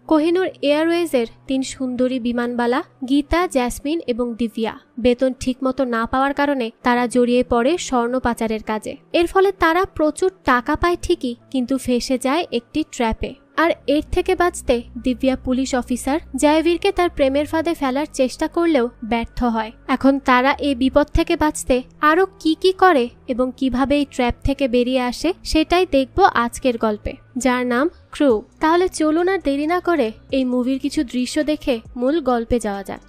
কোহিনুর এয়ারওয়েজের 3 সুন্দরী বিমানবালা গীতা, জ্যাসমিন এবং দিব্যা বেতন ঠিকমতো না পাওয়ার কারণে তারা জড়িয়ে পড়ে স্বর্ণ পাচারের কাজে। এর ফলে তারা প্রচুর টাকা পায় ঠিকই, কিন্তু ফেঁসে যায় একটি ট্র্যাপে। আর এর থেকে বাঁচতে দিব্যা পুলিশ অফিসার জয়বীরকে তার প্রেমের ফাঁদে ফেলার চেষ্টা করলেও ব্যর্থ হয়। এখন তারা এই বিপদ থেকে বাঁচতে আরও কি করে এবং কিভাবে এই ট্র্যাপ থেকে বেরিয়ে আসে সেটাই দেখব আজকের গল্পে, যার নাম ক্রু। তাহলে চলুন আর দেরি না করে এই মুভির কিছু দৃশ্য দেখে মূল গল্পে যাওয়া যাক।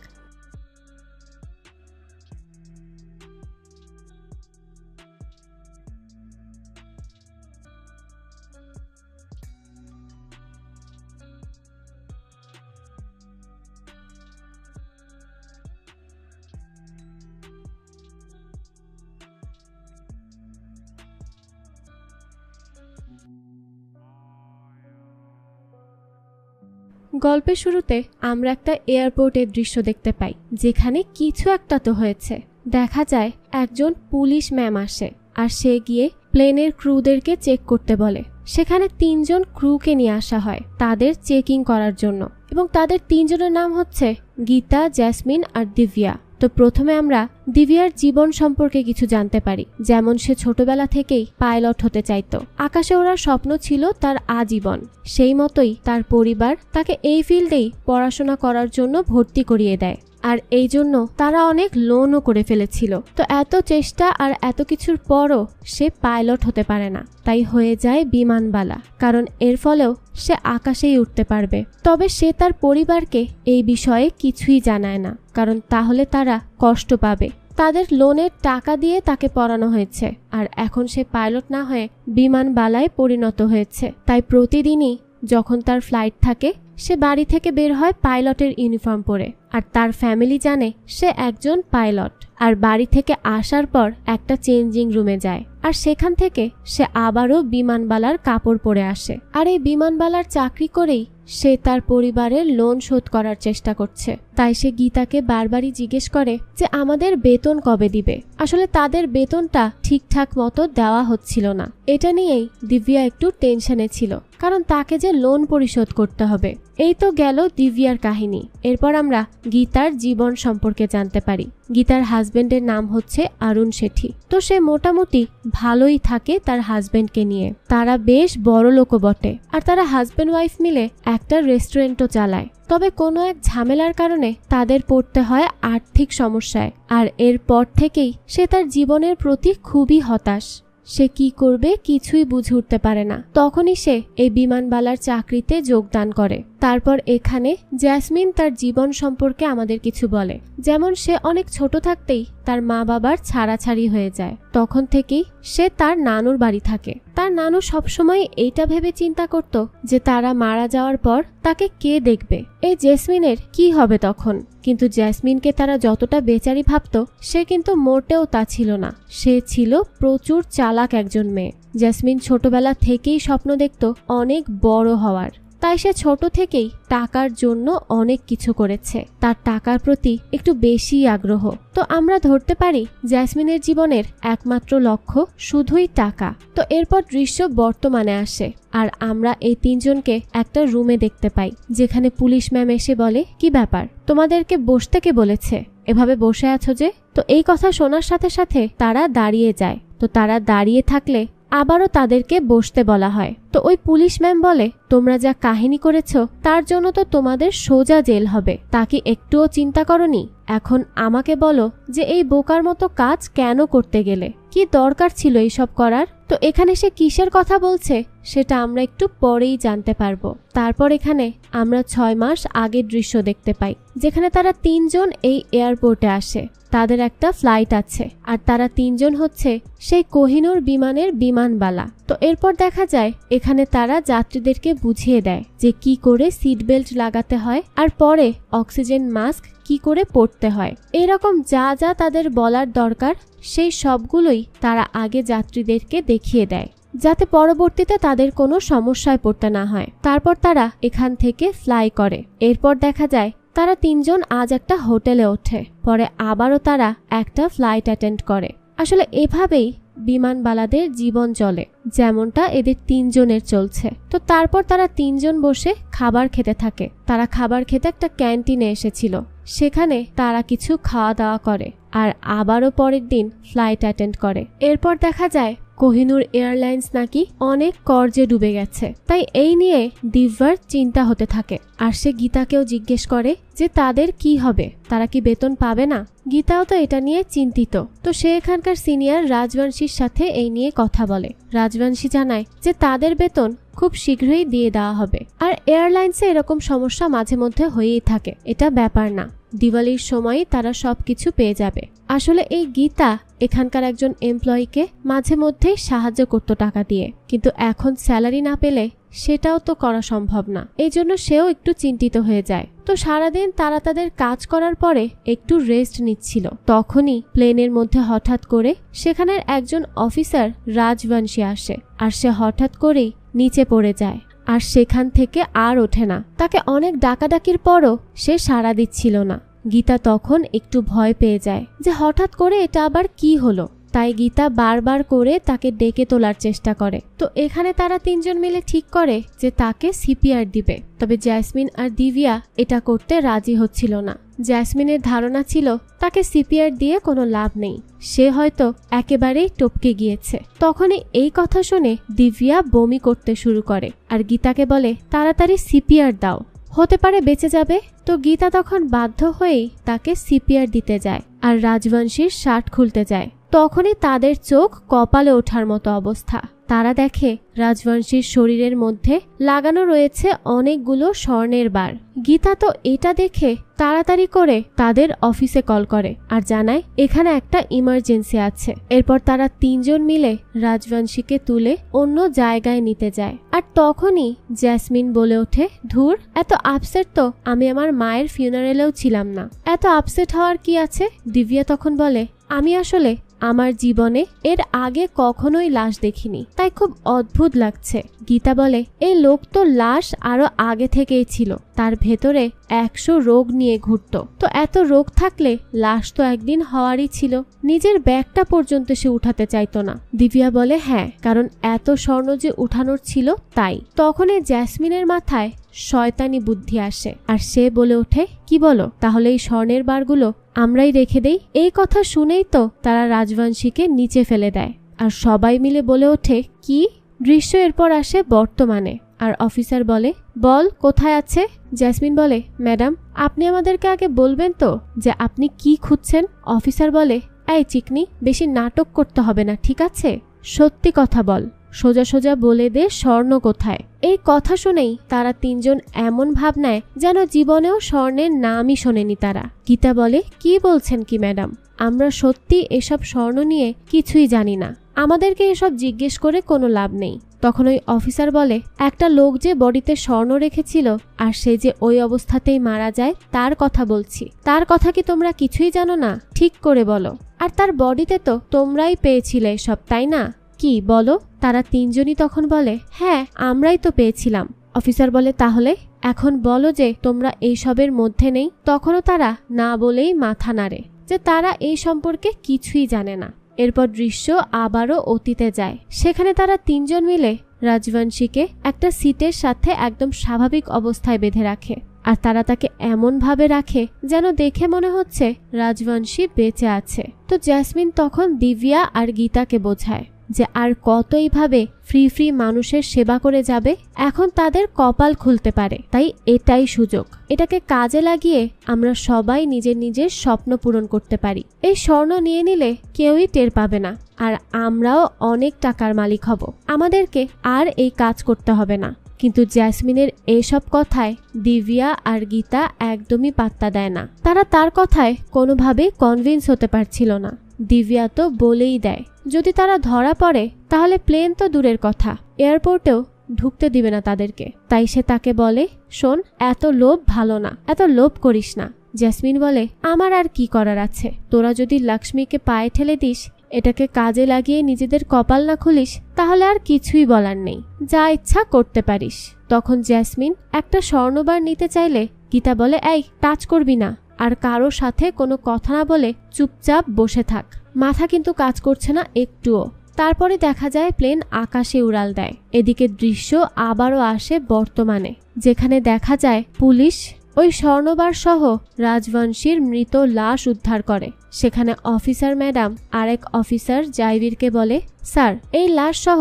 গল্পের শুরুতে আমরা একটা এয়ারপোর্টের দৃশ্য দেখতে পাই, যেখানে কিছু একটা তো হয়েছে। দেখা যায় একজন পুলিশ ম্যাম আসে আর সে গিয়ে প্লেনের ক্রুদেরকে চেক করতে বলে। সেখানে 3 জন ক্রুকে নিয়ে আসা হয় তাদের চেকিং করার জন্য, এবং তাদের 3 জনের নাম হচ্ছে গীতা, জ্যাসমিন আর দিব্যা। তো প্রথমে আমরা দিব্যার জীবন সম্পর্কে কিছু জানতে পারি। যেমন সে ছোটবেলা থেকেই পাইলট হতে চাইতো, আকাশে ওড়ার স্বপ্ন ছিল তার আজীবন। সেই মতোই তার পরিবার তাকে এই ফিল্ডেই পড়াশোনা করার জন্য ভর্তি করিয়ে দেয়, আর এই জন্য তারা অনেক লোনও করে ফেলেছিল। তো এত চেষ্টা আর এত কিছুর পরও সে পাইলট হতে পারে না, তাই হয়ে যায় বিমানবালা, কারণ এর ফলেও সে আকাশেই উঠতে পারবে। তবে সে তার পরিবারকে এই বিষয়ে কিছুই জানায় না, কারণ তাহলে তারা কষ্ট পাবে। তাদের লোনের টাকা দিয়ে তাকে পড়ানো হয়েছে, আর এখন সে পাইলট না হয়ে বিমানবালায় পরিণত হয়েছে। তাই প্রতিদিনই যখন তার ফ্লাইট থাকে সে বাড়ি থেকে বের হয় পাইলটের ইউনিফর্ম পরে, আর তার ফ্যামিলি জানে সে একজন পাইলট। আর বাড়ি থেকে আসার পর একটা চেঞ্জিং রুমে যায়, আর সেখান থেকে সে আবারও বিমানবালার কাপড় পরে আসে। আর এই বিমানবালার চাকরি করেই সে তার পরিবারের লোন শোধ করার চেষ্টা করছে। তাই সে গীতাকে বারবারই জিজ্ঞেস করে যে আমাদের বেতন কবে দিবে। আসলে তাদের বেতনটা ঠিকঠাক মতো দেওয়া হচ্ছিল না। এটা নিয়েই দিব্যা একটু টেনশনে ছিল, কারণ তাকে যে লোন পরিশোধ করতে হবে। এই তো গেল দিব্যার কাহিনী। এরপর আমরা গীতার জীবন সম্পর্কে জানতে পারি। গীতার হাজবেন্ডের নাম হচ্ছে অরুণ শেঠি। তো সে মোটামুটি ভালোই থাকে তার হাজবেন্ডকে নিয়ে। তারা বেশ বড় লোকও বটে, আর তারা হাজবেন্ড ওয়াইফ মিলে একটা রেস্টুরেন্টও চালায়। তবে কোনো এক ঝামেলার কারণে তাদের পড়তে হয় আর্থিক সমস্যায়, আর এরপর থেকেই সে তার জীবনের প্রতি খুবই হতাশ। সে কি করবে কিছুই বুঝে উঠতে পারে না। তখনই সে এই বিমানবালার চাকরিতে যোগদান করে। তারপর এখানে জ্যাসমিন তার জীবন সম্পর্কে আমাদের কিছু বলে। যেমন সে অনেক ছোট থাকতেই তার মা বাবার ছাড়াছাড়ি হয়ে যায়। তখন থেকেই সে তার নানুর বাড়ি থাকে। তার নানু সবসময় এইটা ভেবে চিন্তা করত যে তারা মারা যাওয়ার পর তাকে কে দেখবে, এই জেসমিনের কি হবে তখন। কিন্তু জ্যাসমিনকে তারা যতটা বেচারি ভাবত, সে কিন্তু মোটেও তা ছিল না। সে ছিল প্রচুর চালাক একজন মেয়ে। জ্যাসমিন ছোটবেলা থেকেই স্বপ্ন দেখত অনেক বড় হওয়ার। তাই সে ছোট থেকেই টাকার জন্য অনেক কিছু করেছে। তার টাকার প্রতি একটু বেশি আগ্রহ। তো আমরা ধরতে পারি জ্যাসমিনের জীবনের একমাত্র লক্ষ্য শুধুই টাকা। তো এরপর দৃশ্য বর্তমানে আসে, আর আমরা এই 3 জনকে একটা রুমে দেখতে পাই, যেখানে পুলিশ ম্যাম এসে বলে, কি ব্যাপার, তোমাদেরকে বসতে কে বলেছে, এভাবে বসে আছো যে। তো এই কথা শোনার সাথে সাথে তারা দাঁড়িয়ে যায়। তো তারা দাঁড়িয়ে থাকলে আবারও তাদেরকে বসতে বলা হয়। তো ওই পুলিশ ম্যাম বলে, তোমরা যা কাহিনী করেছো তার জন্য তো তোমাদের সোজা জেল হবে, তা কি একটুও চিন্তা করনি? এখন আমাকে বলো যে এই বোকার মতো কাজ কেন করতে গেলে, কি দরকার ছিল এইসব করার? তো এখানে সে কিসের কথা বলছে সেটা আমরা একটু পরেই জানতে পারবো। তারপর এখানে আমরা 6 মাস আগের দৃশ্য দেখতে পাই, যেখানে তারা 3 জন এই এয়ারপোর্টে আসে। তাদের একটা ফ্লাইট আছে, আর তারা 3 জন হচ্ছে সেই কোহিনুর বিমানের বিমানবালা। তো এরপর দেখা যায় এখানে তারা যাত্রীদেরকে বুঝিয়ে দেয় যে কি করে সিট বেল্ট লাগাতে হয়, আর পরে অক্সিজেন মাস্ক কি করে পরতে হয়। এরকম যা যা তাদের বলার দরকার সেই সবগুলোই তারা আগে যাত্রীদেরকে দেখিয়ে দেয়, যাতে পরবর্তীতে তাদের কোনো সমস্যায় পড়তে না হয়। তারপর তারা এখান থেকে ফ্লাই করে। এরপর দেখা যায় তারা 3 জন আজ একটা হোটেলে ওঠে, পরে আবারও তারা একটা ফ্লাইট অ্যাটেন্ড করে। আসলে এভাবেই বিমানবালাদের জীবন চলে, যেমনটা এদের তিনজনের চলছে। তো তারপর তারা তিনজন বসে খাবার খেতে থাকে। তারা খাবার খেতে একটা ক্যান্টিনে এসেছিল, সেখানে তারা কিছু খাওয়া দাওয়া করে আর আবারও পরের দিন ফ্লাইট অ্যাটেন্ড করে। এরপর দেখা যায় কোহিনূর এয়ারলাইন্স নাকি অনেক কর্জে ডুবে গেছে, তাই এই নিয়ে দিব্যার চিন্তা হতে থাকে। আর সে গীতাকেও জিজ্ঞেস করে যে তাদের কি হবে, তারা কি বেতন পাবে না। গীতাও তো এটা নিয়ে চিন্তিত। তো সে এখানকার সিনিয়র রাজবংশীর সাথে এই নিয়ে কথা বলে। রাজবংশী জানায় যে তাদের বেতন খুব শীঘ্রই দিয়ে দেওয়া হবে, আর এয়ারলাইন্সে এরকম সমস্যা মাঝে মধ্যে হয়েই থাকে, এটা ব্যাপার না, দিওয়ালির সময় তারা সবকিছু পেয়ে যাবে। আসলে এই গীতা এখানকার একজন এমপ্লয়িকে মাঝে মধ্যেই সাহায্য করত টাকা দিয়ে, কিন্তু এখন স্যালারি না পেলে সেটাও তো করা সম্ভব না। এই জন্য সেও একটু চিন্তিত হয়ে যায়। তো সারাদিন তারা তাদের কাজ করার পরে একটু রেস্ট নিচ্ছিল, তখনই প্লেনের মধ্যে হঠাৎ করে সেখানের একজন অফিসার রাজবংশী আসে, আর সে হঠাৎ করেই নিচে পড়ে যায় আর সেখান থেকে আর ওঠে না। তাকে অনেক ডাকাডাকির পরও সে সাড়া দিচ্ছিল না। গীতা তখন একটু ভয় পেয়ে যায় যে হঠাৎ করে এটা আবার কি হলো। তাই গীতা বারবার করে তাকে ডেকে তোলার চেষ্টা করে। তো এখানে তারা তিনজন মিলে ঠিক করে যে তাকে সিপিআর দিবে, তবে জেসমিন আর দিব্যা এটা করতে রাজি হচ্ছিল না। জেসমিনের ধারণা ছিল তাকে সিপিআর দিয়ে কোনো লাভ নেই, সে হয়তো একেবারেই টপকে গিয়েছে। তখনই এই কথা শুনে দিব্যা বমি করতে শুরু করে আর গীতাকে বলে তাড়াতাড়ি সিপিআর দাও, হতে পারে বেঁচে যাবে। তো গীতা তখন বাধ্য হয়েই তাকে সিপিআর দিতে যায় আর রাজবংশীর শার্ট খুলতে যায়। তখনই তাদের চোখ কপালে ওঠার মতো অবস্থা। তারা দেখে রাজবংশীর শরীরের মধ্যে লাগানো রয়েছে অনেকগুলো স্বর্ণের বার। গীতা তো এটা দেখে তাড়াতাড়ি করে তাদের অফিসে কল করে আর জানায় এখানে একটা ইমার্জেন্সি আছে। এরপর তারা তিনজন মিলে রাজবংশীকে তুলে অন্য জায়গায় নিতে যায়। আর তখনই জেসমিন বলে ওঠে, ধুর, এত আপসেট তো আমি আমার মায়ের ফিউনারেলেও ছিলাম না, এত আপসেট হওয়ার কি আছে। দিব্যা তখন বলে, আমি আসলে আমার জীবনে এর আগে কখনোই লাশ দেখিনি, তাই খুব অদ্ভুত লাগছে। গীতা বলে, এই লোক তো লাশ আরো আগে থেকেই ছিল, তার ভেতরে 100 রোগ নিয়ে ঘুরত, তো এত রোগ থাকলে লাশ তো একদিন হওয়ারই ছিল, নিজের ব্যাগটা পর্যন্ত সে উঠাতে চাইতো না। দিব্যা বলে, হ্যাঁ, কারণ এত স্বর্ণ যে উঠানোর ছিল তাই। তখনই জেসমিনের মাথায় শয়তানি বুদ্ধি আসে আর সে বলে ওঠে, কি বলো, তাহলে এই স্বর্ণের বারগুলো আমরাই রেখে দেই। এই কথা শুনেই তো তারা রাজবংশীকে নিচে ফেলে দেয় আর সবাই মিলে বলে ওঠে, কি। দৃশ্য এরপর আসে বর্তমানে আর অফিসার বলে, বল কোথায় আছে। জেসমিন বলে, ম্যাডাম, আপনি আমাদেরকে আগে বলবেন তো যে আপনি কি খুঁজছেন। অফিসার বলে, এই চিকনি, বেশি নাটক করতে হবে না, ঠিক আছে, সত্যি কথা বল, সোজা সোজা বলে দে স্বর্ণ কোথায়। এই কথা শুনেই তারা তিনজন এমন ভাব নেয় যেন জীবনেও স্বর্ণের নামই শোনেনি তারা। গীতা বলে, কি বলছেন কি ম্যাডাম, আমরা সত্যি এসব স্বর্ণ নিয়ে কিছুই জানি না, আমাদেরকে এসব জিজ্ঞেস করে কোনো লাভ নেই। তখন ওই অফিসার বলে, একটা লোক যে বডিতে স্বর্ণ রেখেছিল আর সে যে ওই অবস্থাতেই মারা যায় তার কথা বলছি, তার কথা কি তোমরা কিছুই জানো না? ঠিক করে বলো। আর তার বডিতে তো তোমরাই পেয়েছিলে সব, তাই না? কি বলো? তারা তিনজনই তখন বলে, হ্যাঁ, আমরাই তো পেয়েছিলাম। অফিসার বলে, তাহলে এখন বলো যে তোমরা এইসবের মধ্যে নেই। তখনও তারা না বলেই মাথা নাড়ে যে তারা এই সম্পর্কে কিছুই জানে না। এরপর দৃশ্য আবারও অতীতে যায়। সেখানে তারা তিনজন মিলে রাজবংশীকে একটা সিটের সাথে একদম স্বাভাবিক অবস্থায় বেঁধে রাখে আর তারা তাকে এমন ভাবে রাখে যেন দেখে মনে হচ্ছে রাজবংশী বেঁচে আছে। তো জেসমিন তখন দিব্যা আর গীতাকে বোঝায় যে আর কত এইভাবে ফ্রি মানুষের সেবা করে যাবে, এখন তাদের কপাল খুলতে পারে, তাই এটাই সুযোগ, এটাকে কাজে লাগিয়ে আমরা সবাই নিজের নিজের স্বপ্ন পূরণ করতে পারি। এই স্বর্ণ নিয়ে নিলে কেউই টের পাবে না আর আমরাও অনেক টাকার মালিক হব, আমাদেরকে আর এই কাজ করতে হবে না। কিন্তু জেসমিনের এসব কথায় দিব্যা আর গীতা একদমই পাত্তা দেয় না। তারা তার কথায় কোনোভাবেই কনভিন্স হতে পারছিল না। দিব্যা তো বলেই দেয় যদি তারা ধরা পড়ে তাহলে প্লেন তো দূরের কথা, এয়ারপোর্টেও ঢুকতে দিবে না তাদেরকে। তাই সে তাকে বলে, শোন, এত লোভ ভালো না, এত লোভ করিস না। জেসমিন বলে, আমার আর কি করার আছে, তোরা যদি লক্ষ্মীকে পায়ে ঠেলে দিস, এটাকে কাজে লাগিয়ে নিজেদের কপাল না খুলিস, তাহলে আর কিছুই বলার নেই, যা ইচ্ছা করতে পারিস। তখন জেসমিন একটা স্বর্ণবার নিতে চাইলে গীতা বলে, এই টাচ করবি না, আর কারো সাথে কোনো কথা না বলে চুপচাপ বসে থাক, মাথা কিন্তু কাজ করছে না একটুও। তারপরে দেখা যায় প্লেন আকাশে উড়াল দেয়। এদিকে দৃশ্য আবারও আসে বর্তমানে, যেখানে দেখা যায় পুলিশ ওই স্বর্ণবার সহ রাজবংশীর মৃত লাশ উদ্ধার করে। সেখানে অফিসার ম্যাডাম আরেক অফিসার জাইভিরকে বলে, স্যার এই লাশ সহ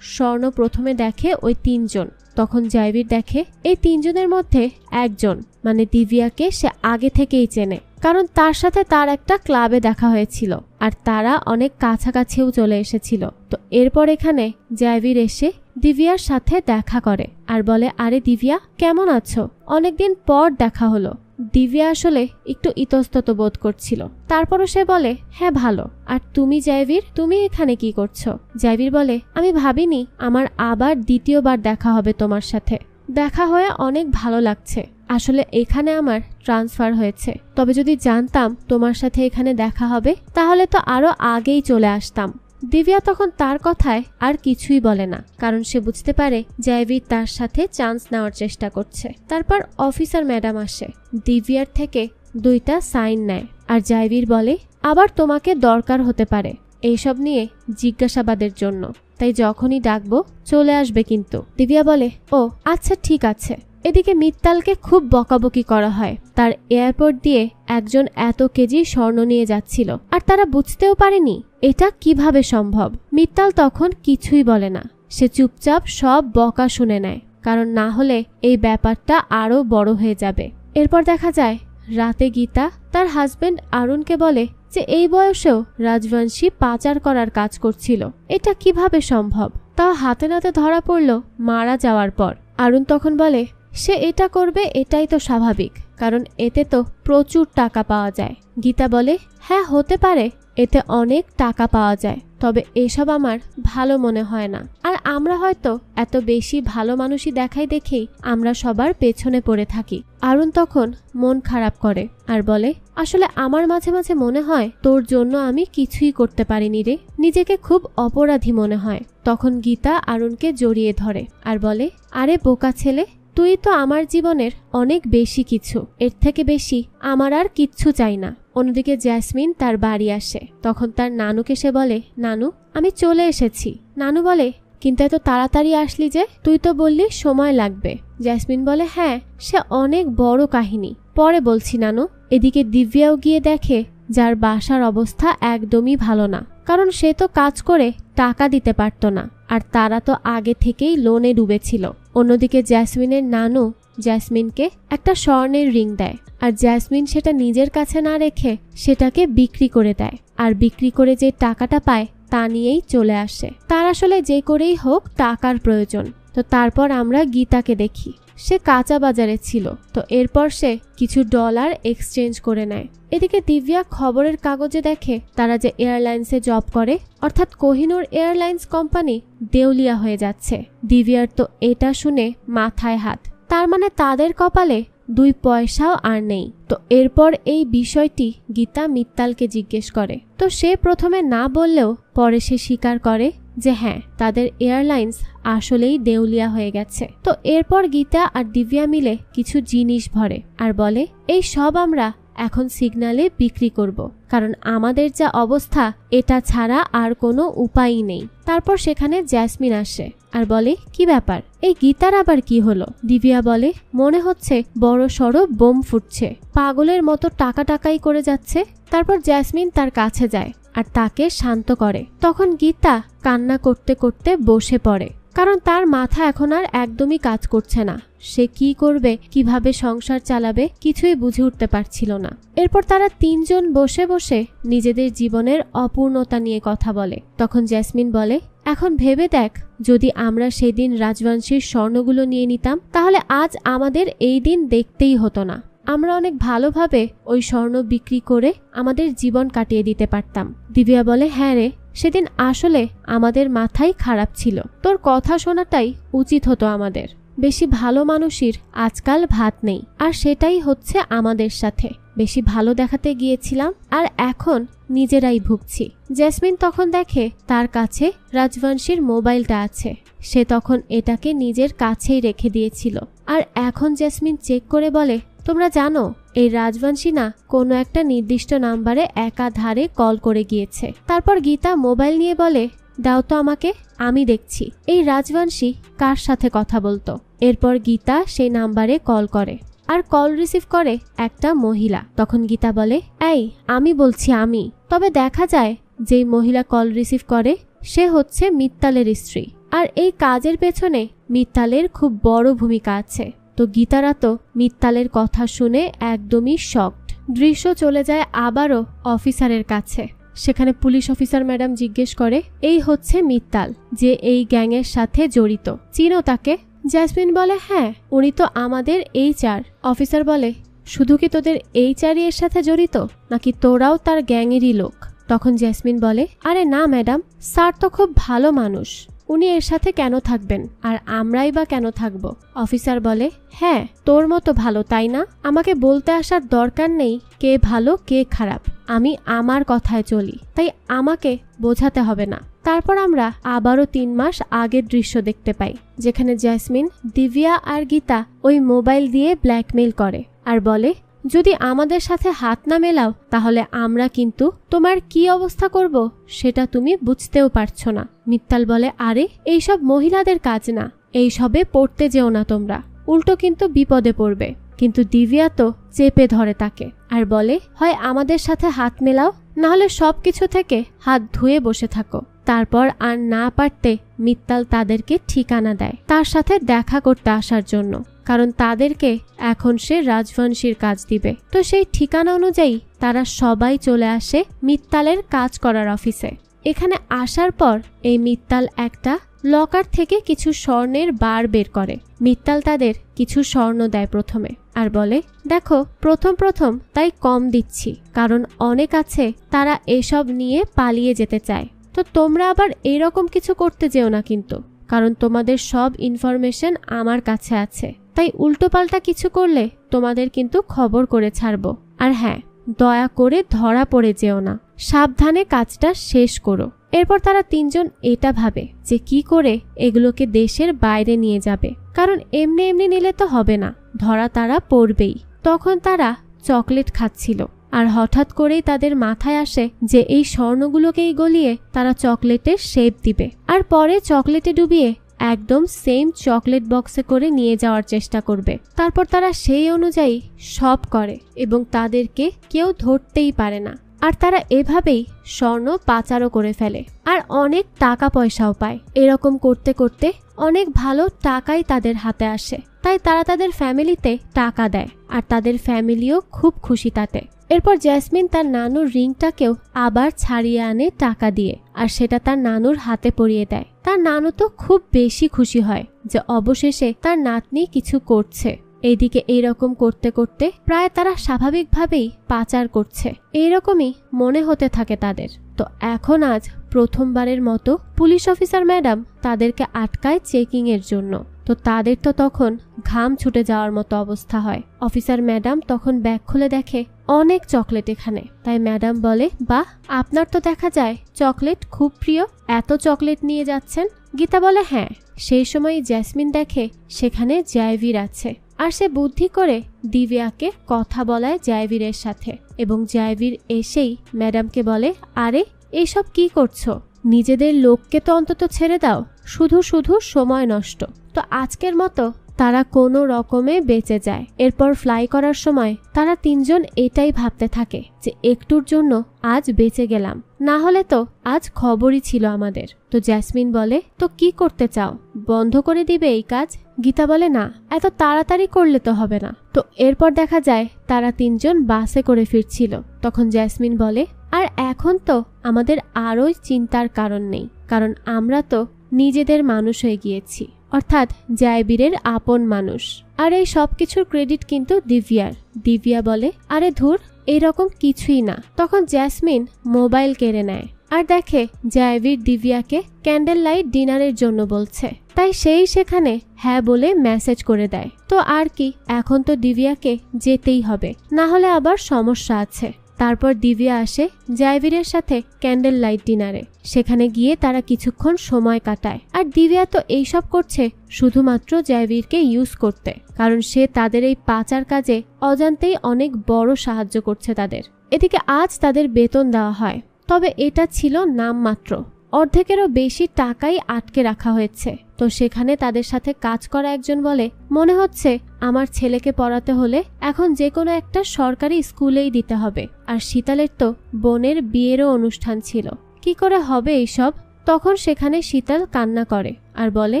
স্বর্ণ প্রথমে দেখে ওই 3 জন। তখন জাইভির দেখে এই 3 জনের মধ্যে একজন মানে দিব্যাকে সে আগে থেকেই চেনে, কারণ তার সাথে তার একটা ক্লাবে দেখা হয়েছিল আর তারা অনেক কাছাকাছিও চলে এসেছিল। তো এরপর এখানে জাইভির এসে দিব্যার সাথে দেখা করে আর বলে, আরে দিব্যা কেমন আছো, অনেকদিন পর দেখা হলো। দিব্যা আসলে একটু ইতস্তত বোধ করছিল, তারপরও সে বলে, হ্যাঁ ভালো। আর তুমি জাইভির, তুমি এখানে কি করছো? জাইভির বলে, আমি ভাবিনি আমার আবার দ্বিতীয়বার দেখা হবে তোমার সাথে, দেখা হয়ে অনেক ভালো লাগছে। আসলে এখানে আমার ট্রান্সফার হয়েছে, তবে যদি জানতাম তোমার সাথে এখানে দেখা হবে তাহলে তো আরো আগেই চলে আসতাম। দিব্যা তখন তার কথায় আর কিছুই বলে না, কারণ সে বুঝতে পারে জাইভির তার সাথে চান্স নেওয়ার চেষ্টা করছে। তারপর অফিসার ম্যাডাম আসে, দিব্যার থেকে 2টা সাইন নেয় আর জাইভির বলে, আবার তোমাকে দরকার হতে পারে এইসব নিয়ে জিজ্ঞাসাবাদের জন্য, তাই যখনই ডাকবো চলে আসবে কিন্তু। দিব্যা বলে, ও আচ্ছা ঠিক আছে। এদিকে মিত্তালকে খুব বকাবকি করা হয়, তার এয়ারপোর্ট দিয়ে একজন এত কেজি স্বর্ণ নিয়ে যাচ্ছিল আর তারা বুঝতেও পারেনি এটা কিভাবে সম্ভব। মিত্তাল তখন কিছুই বলে না, সে চুপচাপ সব বকা শুনে নেয়, কারণ না হলে এই ব্যাপারটা আরো বড় হয়ে যাবে। এরপর দেখা যায় রাতে গীতা তার হাজবেন্ড আরুণকে বলে যে এই বয়সেও রাজবংশী পাচার করার কাজ করছিল, এটা কিভাবে সম্ভব, তাও হাতে নাতে ধরা পড়ল মারা যাওয়ার পর। আরুণ তখন বলে, সে এটা করবে এটাই তো স্বাভাবিক, কারণ এতে তো প্রচুর টাকা পাওয়া যায়। গীতা বলে, হ্যাঁ হতে পারে, এতে অনেক টাকা পাওয়া যায়, তবে এসব আমার ভালো মনে হয় না। আর আমরা হয়তো এত বেশি ভালো মানুষই দেখাই দেখেই আমরা সবার পেছনে পড়ে থাকি। আরুণ তখন মন খারাপ করে আর বলে, আসলে আমার মাঝে মাঝে মনে হয় তোর জন্য আমি কিছুই করতে পারিনি রে, নিজেকে খুব অপরাধী মনে হয়। তখন গীতা আরুণকে জড়িয়ে ধরে আর বলে, আরে বোকা ছেলে, তুই তো আমার জীবনের অনেক বেশি কিছু, এর থেকে বেশি আমার আর কিচ্ছু চাই না। অন্যদিকে জেসমিন তার বাড়ি আসে, তখন তার নানুকে সে বলে, নানু আমি চলে এসেছি। নানু বলে, কিন্তু এত তাড়াতাড়ি আসলি যে, তুই তো বললি সময় লাগবে। জেসমিন বলে, হ্যাঁ সে অনেক বড় কাহিনী, পরে বলছি নানু। এদিকে দিব্যাও গিয়ে দেখে যার বাসার অবস্থা একদমই ভালো না, কারণ সে তো কাজ করে টাকা দিতে পারত না আর তারা তো আগে থেকেই লোনে ডুবেছিল। অন্যদিকে জেসমিনের নানু জেসমিনকে একটা স্বর্ণের রিং দেয় আর জেসমিন সেটা নিজের কাছে না রেখে সেটাকে বিক্রি করে দেয়, আর বিক্রি করে যে টাকাটা পায় তা নিয়েই চলে আসে। তার আসলে যে করেই হোক টাকার প্রয়োজন। তো তারপর আমরা গীতাকে দেখি, সে কাঁচা বাজারে ছিল, তো এরপর সে কিছু ডলার এক্সচেঞ্জ করে নেয়। এদিকে দিব্যা খবরের কাগজে দেখে তারা যে এয়ারলাইন্সে জব করে, অর্থাৎ কোহিনুর এয়ারলাইন্স কোম্পানি দেউলিয়া হয়ে যাচ্ছে। দিব্যার তো এটা শুনে মাথায় হাত, তার মানে তাদের কপালে 2 পয়সাও আর নেই। তো এরপর এই বিষয়টি গীতা মিত্তালকে জিজ্ঞেস করে, তো সে প্রথমে না বললেও পরে সে স্বীকার করে যে হ্যাঁ তাদের এয়ারলাইন্স আসলেই দেউলিয়া হয়ে গেছে। তো এরপর গীতা আর দিব্যা মিলে কিছু জিনিস ভরে আর বলে, এই সব আমরা এখন সিগন্যালে বিক্রি করব, কারণ আমাদের যা অবস্থা এটা ছাড়া আর কোনো উপায়ই নেই। তারপর সেখানে জেসমিন আসে আর বলে, কি ব্যাপার, এই গীতার আবার কি হলো? দিব্যা বলে, মনে হচ্ছে বড় সড়ো বোম ফুটছে, পাগলের মতো টাকাই করে যাচ্ছে। তারপর জেসমিন তার কাছে যায় আর তাকে শান্ত করে। তখন গীতা কান্না করতে করতে বসে পড়ে, কারণ তার মাথা এখন আর একদমই কাজ করছে না। সে কি করবে, কিভাবে সংসার চালাবে কিছুই বুঝে উঠতে পারছিল না। এরপর তারা 3 জন বসে বসে নিজেদের জীবনের অপূর্ণতা নিয়ে কথা বলে। তখন জেসমিন বলে, এখন ভেবে দেখ, যদি আমরা সেদিন রাজবংশীর স্বর্ণগুলো নিয়ে নিতাম তাহলে আজ আমাদের এই দিন দেখতেই হতো না। আমরা অনেক ভালোভাবে ওই স্বর্ণ বিক্রি করে আমাদের জীবন কাটিয়ে দিতে পারতাম। দিব্যা বলে, হ্যাঁ রে, সেদিন আসলে আমাদের মাথাই খারাপ ছিল, তোর কথা শোনাটাই উচিত হতো আমাদের। বেশি ভালো মানুষের আজকাল ভাত নেই, আর সেটাই হচ্ছে আমাদের সাথে। বেশি ভালো দেখাতে গিয়েছিলাম আর এখন নিজেরাই ভুগছি। জেসমিন তখন দেখে তার কাছে রাজবংশীর মোবাইলটা আছে, সে তখন এটাকে নিজের কাছেই রেখে দিয়েছিল। আর এখন জেসমিন চেক করে বলে, তোমরা জানো এই রাজবংশী না কোনো একটা নির্দিষ্ট নাম্বারে একাধারে কল করে গিয়েছে। তারপর গীতা মোবাইল নিয়ে বলে, দাও তো আমাকে, আমি দেখছি এই রাজবংশী কার সাথে কথা বলতো। এরপর গীতা সেই নাম্বারে কল করে, আর কল রিসিভ করে একটা মহিলা। তখন গীতা বলে, এই আমি বলছি আমি। তবে দেখা যায় যেই মহিলা কল রিসিভ করে সে হচ্ছে মিত্তালের স্ত্রী, আর এই কাজের পেছনে মিত্তালের খুব বড় ভূমিকা আছে। তো গীতারা তো মিত্তালের কথা শুনে একদমই শকড। দৃশ্য চলে যায় আবারও অফিসারের কাছে। সেখানে পুলিশ অফিসার ম্যাডাম জিজ্ঞেস করে, এই হচ্ছে মিত্তাল, যে এই গ্যাংয়ের সাথে জড়িত, চিনো তাকে? জেসমিন বলে, হ্যাঁ উনি তো আমাদের HR। অফিসার বলে, শুধু কি তোদের HR এর সাথে জড়িত, নাকি তোরাও তার গ্যাংয়েরই লোক? তখন জেসমিন বলে, আরে না ম্যাডাম, স্যার তো খুব ভালো মানুষ, উনি এর সাথে কেন থাকবেন, আর আমরাই বা কেন থাকব? অফিসার বলে, হ্যাঁ তোর মতো ভালো, তাই না? আমাকে বলতে আসার দরকার নেই কে ভালো কে খারাপ, আমি আমার কথায় চলি, তাই আমাকে বোঝাতে হবে না। তারপর আমরা আবারও 3 মাস আগের দৃশ্য দেখতে পাই, যেখানে জেসমিন দিব্যা আর গীতা ওই মোবাইল দিয়ে ব্ল্যাকমেইল করে আর বলে, যদি আমাদের সাথে হাত না মেলাও তাহলে আমরা কিন্তু তোমার কি অবস্থা করব সেটা তুমি বুঝতেও পারছো না। মিত্তাল বলে, আরে এইসব মহিলাদের কাজ না, এইসবে পড়তে যেও না তোমরা, উল্টো কিন্তু বিপদে পড়বে। কিন্তু দিব্যা তো চেপে ধরে তাকে আর বলে, হয় আমাদের সাথে হাত মেলাও, নাহলে সবকিছু থেকে হাত ধুয়ে বসে থাকো। তারপর আর না পারতে মিত্তাল তাদেরকে ঠিকানা দেয় তার সাথে দেখা করতে আসার জন্য, কারণ তাদেরকে এখন সে রাজবংশীর কাজ দিবে। তো সেই ঠিকানা অনুযায়ী তারা সবাই চলে আসে মিত্তালের কাজ করার অফিসে। এখানে আসার পর এই মিত্তাল একটা লকার থেকে কিছু স্বর্ণের বার বের করে। মিত্তাল তাদের কিছু স্বর্ণ দেয় প্রথমে আর বলে, দেখো প্রথম তাই কম দিচ্ছি, কারণ অনেক আছে তারা এসব নিয়ে পালিয়ে যেতে চায়। তো তোমরা আবার এরকম কিছু করতে যেও না কিন্তু, কারণ তোমাদের সব ইনফরমেশন আমার কাছে আছে, তাই উল্টোপাল্টা কিছু করলে তোমাদের কিন্তু খবর করে ছাড়বো। আর হ্যাঁ, দয়া করে ধরা পড়ে যেও না, সাবধানে কাজটা শেষ করো। এরপর তারা 3 জন এটা ভাবে যে কি করে এগুলোকে দেশের বাইরে নিয়ে যাবে, কারণ এমনি এমনি নিলে তো হবে না, ধরা তারা পড়বেই। তখন তারা চকলেট খাচ্ছিল, আর হঠাৎ করেই তাদের মাথায় আসে যে এই স্বর্ণগুলোকেই গলিয়ে তারা চকলেটের শেপ দিবে, আর পরে চকলেটে ডুবিয়ে একদম সেম চকলেট বক্সে করে নিয়ে যাওয়ার চেষ্টা করবে। তারপর তারা সেই অনুযায়ী সব করে এবং তাদেরকে কেউ ধরতেই পারে না, আর তারা এভাবেই স্বর্ণ পাচারও করে ফেলে আর অনেক টাকা পয়সাও পায়। এরকম করতে করতে অনেক ভালো টাকাই তাদের হাতে আসে, তাই তারা তাদের ফ্যামিলিতে টাকা দেয়, আর তাদের ফ্যামিলিও খুব খুশি তাতে। এরপর জেসমিন তার নানুর রিংটাকেও আবার ছাড়িয়ে আনে টাকা দিয়ে, আর সেটা তার নানুর হাতে পরিয়ে দেয়। তার নানু তো খুব বেশি খুশি হয় যে অবশেষে তার নাতনি কিছু করছে। এইদিকে এইরকম করতে করতে প্রায় তারা স্বাভাবিকভাবেই পাচার করছে, এইরকমই মনে হতে থাকে তাদের। তো এখন আজ প্রথমবারের মতো পুলিশ অফিসার ম্যাডাম তাদেরকে আটকায় চেকিং এর জন্য। তো তাদের তো তখন ঘাম ছুটে যাওয়ার মতো অবস্থা হয়। অফিসার ম্যাডাম তখন ব্যাগ খুলে দেখে অনেক চকলেট এখানে, তাই ম্যাডাম বলে, বাহ, আপনার তো দেখা যায় চকলেট খুব প্রিয়, এত চকলেট নিয়ে যাচ্ছেন। গীতা বলে, হ্যাঁ। সেই সময় জেসমিন দেখে সেখানে জয়বীর আছে, আর সে বুদ্ধি করে দিব্যাকে কথা বলায় জয়বীরের সাথে, এবং জয়বীর এসেই ম্যাডামকে বলে, আরে এইসব কি করছো, নিজেদের লোককে তো অন্তত ছেড়ে দাও, শুধু শুধু সময় নষ্ট। তো আজকের মতো তারা কোনো রকমে বেঁচে যায়। এরপর ফ্লাই করার সময় তারা 3 জন এটাই ভাবতে থাকে যে একটুর জন্য আজ বেঁচে গেলাম, না হলে তো আজ খবরই ছিল আমাদের। তো জেসমিন বলে, তো কি করতে চাও, বন্ধ করে দিবে এই কাজ? গীতা বলে, না, এত তাড়াতাড়ি করলে তো হবে না। তো এরপর দেখা যায় তারা 3 জন বাসে করে ফিরছিল। তখন জেসমিন বলে, আর এখন তো আমাদের আরোই চিন্তার কারণ নেই, কারণ আমরা তো নিজেদের মানুষ হয়ে গিয়েছি, অর্থাৎ জয়বীরের আপন মানুষ। আর এই সব কিছুর ক্রেডিট কিন্তু দিব্যার। দিব্যা বলে, আরে ধুর, এরকম কিছুই না। তখন জেসমিন মোবাইল কেড়ে নেয় আর দেখে জয়বীর দিব্যাকে ক্যান্ডেল লাইট ডিনারের জন্য বলছে, তাই সেই সেখানে হ্যাঁ বলে মেসেজ করে দেয়। তো আর কি, এখন তো দিব্যাকে যেতেই হবে, না হলে আবার সমস্যা আছে। তারপর দিব্যা আসে জয়বীরের সাথে ক্যান্ডেল লাইট ডিনারে। সেখানে গিয়ে তারা কিছুক্ষণ সময় কাটায়, আর দিব্যা তো এইসব করছে শুধুমাত্র জয়বীরকে ইউজ করতে, কারণ সে তাদের এই পাচার কাজে অজান্তেই অনেক বড় সাহায্য করছে তাদের। এদিকে আজ তাদের বেতন দেওয়া হয়, তবে এটা ছিল নামমাত্র, অর্ধেকেরও বেশি টাকাই আটকে রাখা হয়েছে। তো সেখানে তাদের সাথে কাজ করা একজন বলে, মনে হচ্ছে আমার ছেলেকে পড়াতে হলে এখন যে কোনো একটা সরকারি স্কুলেই দিতে হবে। আর শীতলের তো বোনের বিয়েরও অনুষ্ঠান ছিল, কি করে হবে এইসব? তখন সেখানে শীতল কান্না করে আর বলে,